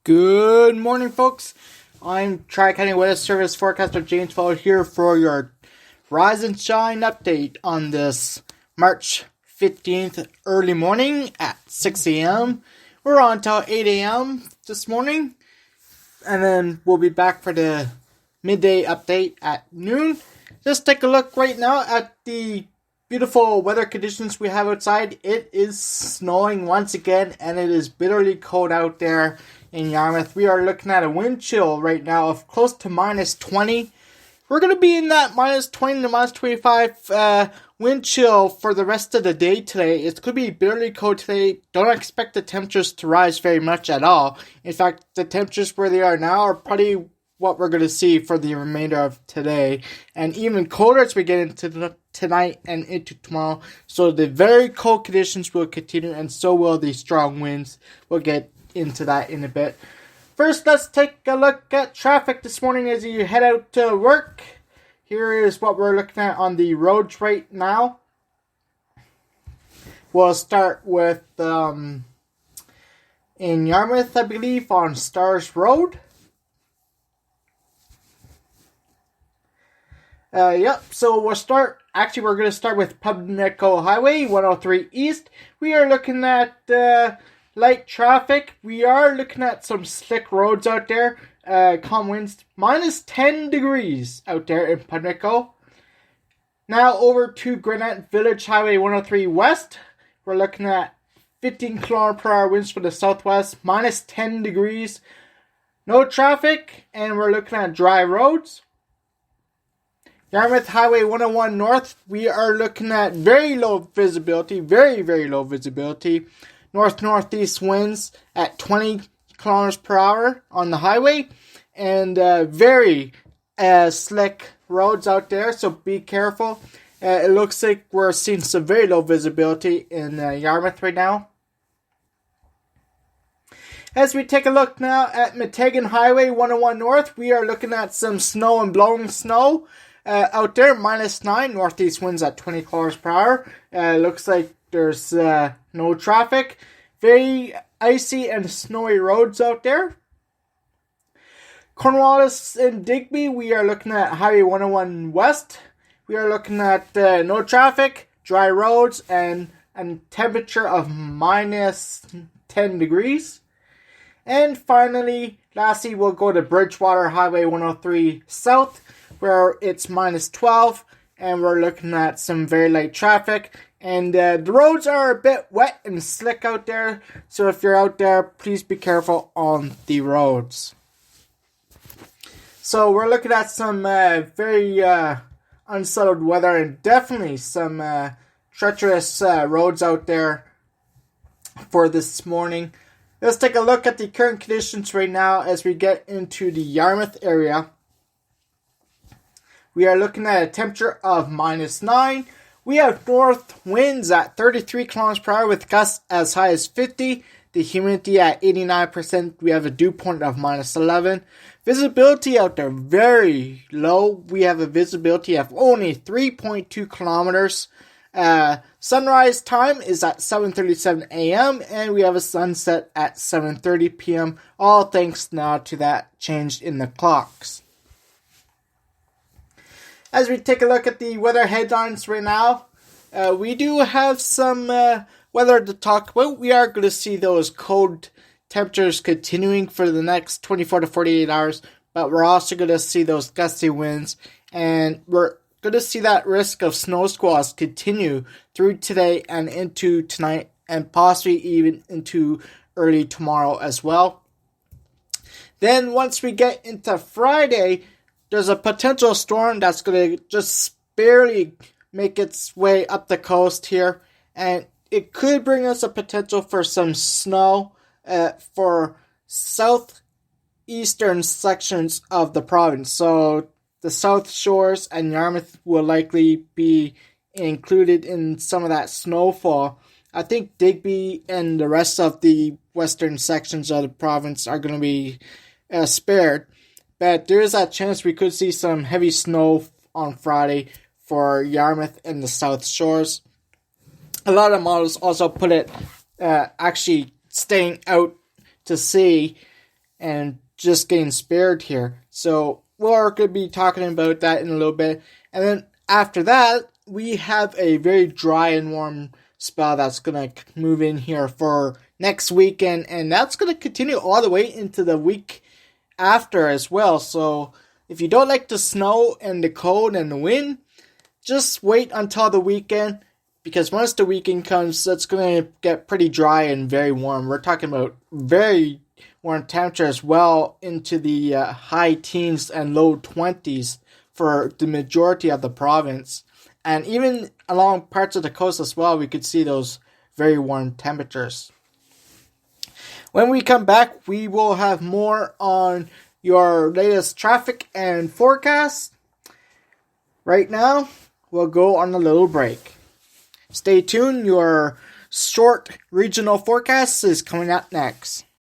Good morning, folks. I'm Tri-County Weather Service forecaster James Fowler here for your Rise and Shine update on this March 15th early morning at 6 a.m. We're on till 8 a.m. this morning, and then we'll be back for the midday update at noon. Just take a look right now at the beautiful weather conditions we have outside. It is snowing once again, and it is bitterly cold out there in Yarmouth. We are looking at a wind chill right now of close to minus 20. We're going to be in that minus 20 to minus 25 wind chill for the rest of the day today. It's going to be bitterly cold today. Don't expect the temperatures to rise very much at all. In fact, the temperatures where they are now are probably what we're going to see for the remainder of today. And even colder as we get into tonight and into tomorrow. So the very cold conditions will continue, and so will the strong winds. We'll get into that in a bit. First, let's take a look at traffic this morning as you head out to work. Here is what we're looking at on the roads right now. We'll start with in Yarmouth, I believe, on Stars Road. So we're going to start with Pimlico Highway 103 East. We are looking at light traffic. We are looking at some slick roads out there. Calm winds, minus 10 degrees out there in Pimlico. Now over to Granite Village Highway 103 West. We're looking at 15 km/h winds for the southwest, minus 10 degrees. No traffic, and we're looking at dry roads. Yarmouth Highway 101 North, we are looking at very low visibility, very, very low visibility. North-northeast winds at 20 km/h on the highway, and very slick roads out there, so be careful. It looks like we're seeing some very low visibility in Yarmouth right now. As we take a look now at Matigan Highway 101 North, we are looking at some snow and blowing snow out there, minus 9, northeast winds at 20 km/h. Looks like there's no traffic. Very icy and snowy roads out there. Cornwallis and Digby, we are looking at Highway 101 West. We are looking at no traffic, dry roads, and a temperature of minus 10 degrees. And finally, lastly, we'll go to Bridgewater Highway 103 South, where it's minus 12, and we're looking at some very light traffic. And the roads are a bit wet and slick out there, so if you're out there, please be careful on the roads. So we're looking at some very unsettled weather, and definitely some treacherous roads out there for this morning. Let's take a look at the current conditions right now as we get into the Yarmouth area. We are looking at a temperature of minus 9. We have north winds at 33 km/h with gusts as high as 50. The humidity at 89%. We have a dew point of minus 11. Visibility out there very low. We have a visibility of only 3.2 kilometers. Sunrise time is at 7:37 a.m. and we have a sunset at 7:30 p.m. All thanks now to that change in the clocks. As we take a look at the weather headlines right now, we do have some weather to talk about. We are going to see those cold temperatures continuing for the next 24 to 48 hours, but we're also going to see those gusty winds, and we're going to see that risk of snow squalls continue through today and into tonight, and possibly even into early tomorrow as well. Then once we get into Friday, there's a potential storm that's going to just barely make its way up the coast here, and it could bring us a potential for some snow for southeastern sections of the province. So the South Shores and Yarmouth will likely be included in some of that snowfall. I think Digby and the rest of the western sections of the province are going to be spared. But there is a chance we could see some heavy snow on Friday for Yarmouth and the South Shores. A lot of models also put it actually staying out to sea and just getting spared here. So we're going to be talking about that in a little bit. And then after that, we have a very dry and warm spell that's going to move in here for next weekend. And that's going to continue all the way into the week after as well. So if you don't like the snow and the cold and the wind, just wait until the weekend. Because once the weekend comes, it's going to get pretty dry and very warm. We're talking about very warm temperatures well into the high teens and low 20s for the majority of the province. And even along parts of the coast as well, we could see those very warm temperatures. When we come back, we will have more on your latest traffic and forecast. Right now, we'll go on a little break. Stay tuned, your short regional forecast is coming up next.